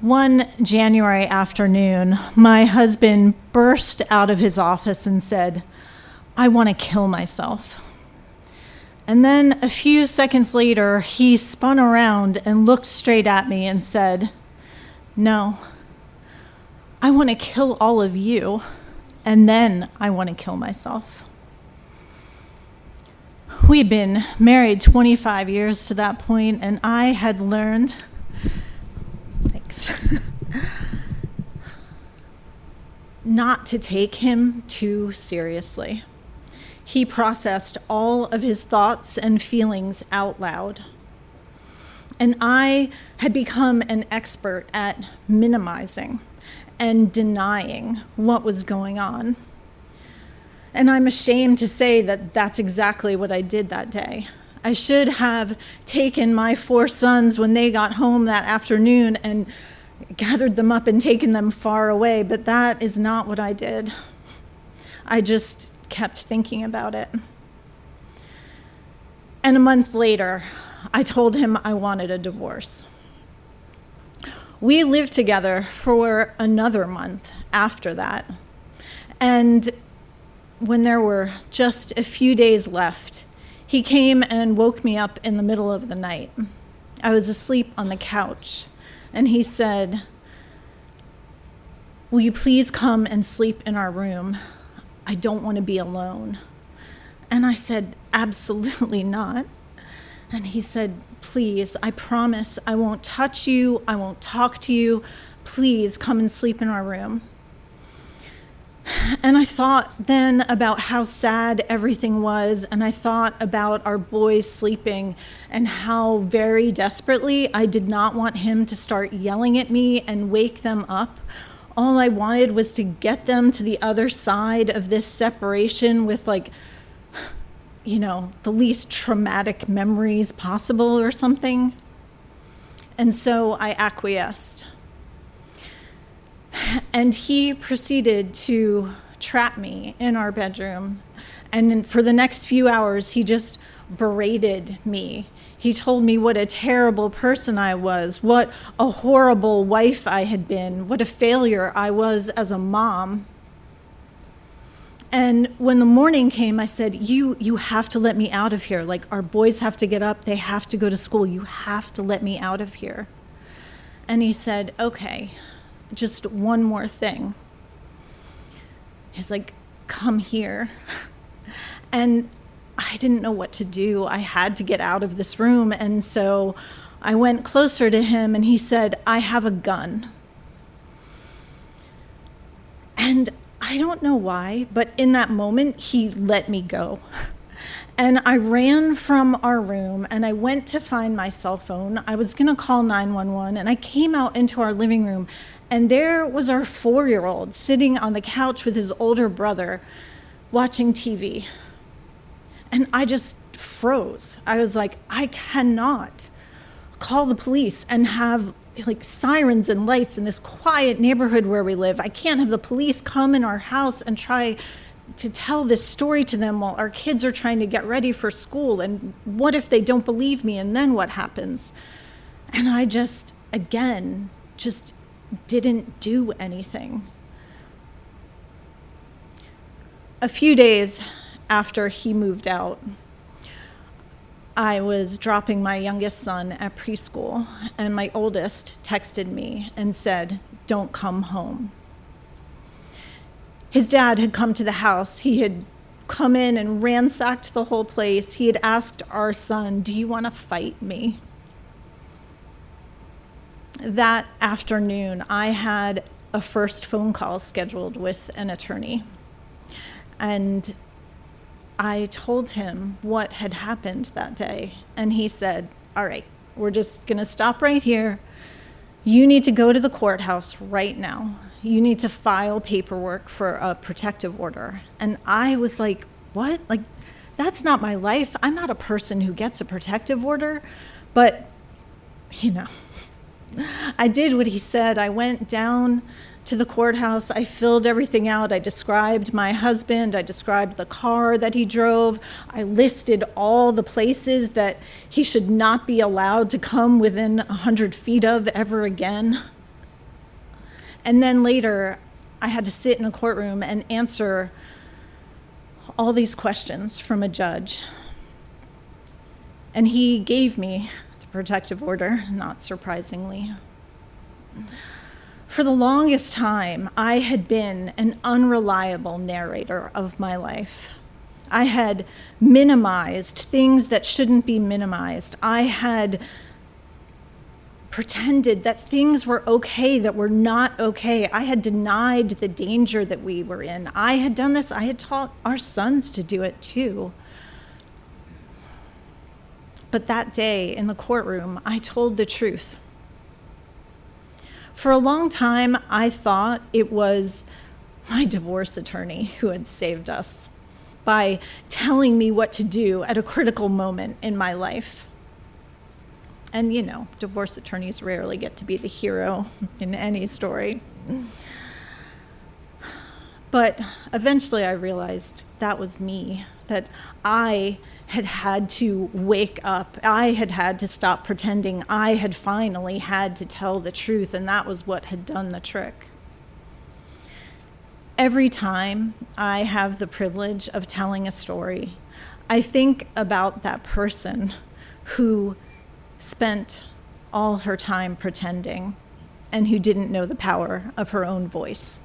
One January afternoon, my husband burst out of his office and said, "I want to kill myself." And then a few seconds later, he spun around and looked straight at me and said, "No, I want to kill all of you, and then I want to kill myself." We'd been married 25 years to that point, and I had learned, not to take him too seriously. He processed all of his thoughts and feelings out loud. And I had become an expert at minimizing and denying what was going on. And I'm ashamed to say that that's exactly what I did that day. I should have taken my 4 sons when they got home that afternoon and gathered them up and taken them far away, but that is not what I did. I just kept thinking about it. And a month later, I told him I wanted a divorce. We lived together for another month after that. And when there were just a few days left, he came and woke me up in the middle of the night. I was asleep on the couch, and he said, "Will you please come and sleep in our room? I don't want to be alone." And I said, "Absolutely not." And he said, "Please, I promise I won't touch you, I won't talk to you. Please come and sleep in our room." And I thought then about how sad everything was, and I thought about our boys sleeping and how very desperately I did not want him to start yelling at me and wake them up. All I wanted was to get them to the other side of this separation with, the least traumatic memories possible or something. And so I acquiesced. And he proceeded to trap me in our bedroom. And for the next few hours, he just berated me. He told me what a terrible person I was, what a horrible wife I had been, what a failure I was as a mom. And when the morning came, I said, you have to let me out of here. Our boys have to get up, they have to go to school. You have to let me out of here. And he said, "Okay, just one more thing." He's like, "Come here." And I didn't know what to do. I had to get out of this room. And so I went closer to him and he said, "I have a gun." And I don't know why, but in that moment, he let me go. And I ran from our room and I went to find my cell phone. I was gonna call 911 and I came out into our living room and there was our 4-year-old sitting on the couch with his older brother watching TV. And I just froze. I was like, I cannot call the police and have sirens and lights in this quiet neighborhood where we live. I can't have the police come in our house and try to tell this story to them while our kids are trying to get ready for school. And what if they don't believe me? And then what happens? And I just didn't do anything. A few days after he moved out, I was dropping my youngest son at preschool, and my oldest texted me and said, "Don't come home." His dad had come to the house. He had come in and ransacked the whole place. He had asked our son, "Do you want to fight me?" That afternoon, I had a first phone call scheduled with an attorney. And I told him what had happened that day. And he said, "All right, we're just going to stop right here. You need to go to the courthouse right now. You need to file paperwork for a protective order." And I was like, "What? That's not my life. I'm not a person who gets a protective order." But, I did what he said. I went down to the courthouse. I filled everything out. I described my husband. I described the car that he drove. I listed all the places that he should not be allowed to come within 100 feet of ever again. And then later, I had to sit in a courtroom and answer all these questions from a judge. And he gave me the protective order, not surprisingly. For the longest time, I had been an unreliable narrator of my life. I had minimized things that shouldn't be minimized. I had pretended that things were okay that were not okay. I had denied the danger that we were in. I had done this. I had taught our sons to do it too. But that day in the courtroom, I told the truth. For a long time, I thought it was my divorce attorney who had saved us by telling me what to do at a critical moment in my life. And you know, divorce attorneys rarely get to be the hero in any story. But eventually I realized that was me, that I had to wake up. I had to stop pretending. I had finally had to tell the truth, and that was what had done the trick. Every time I have the privilege of telling a story, I think about that person who spent all her time pretending and who didn't know the power of her own voice.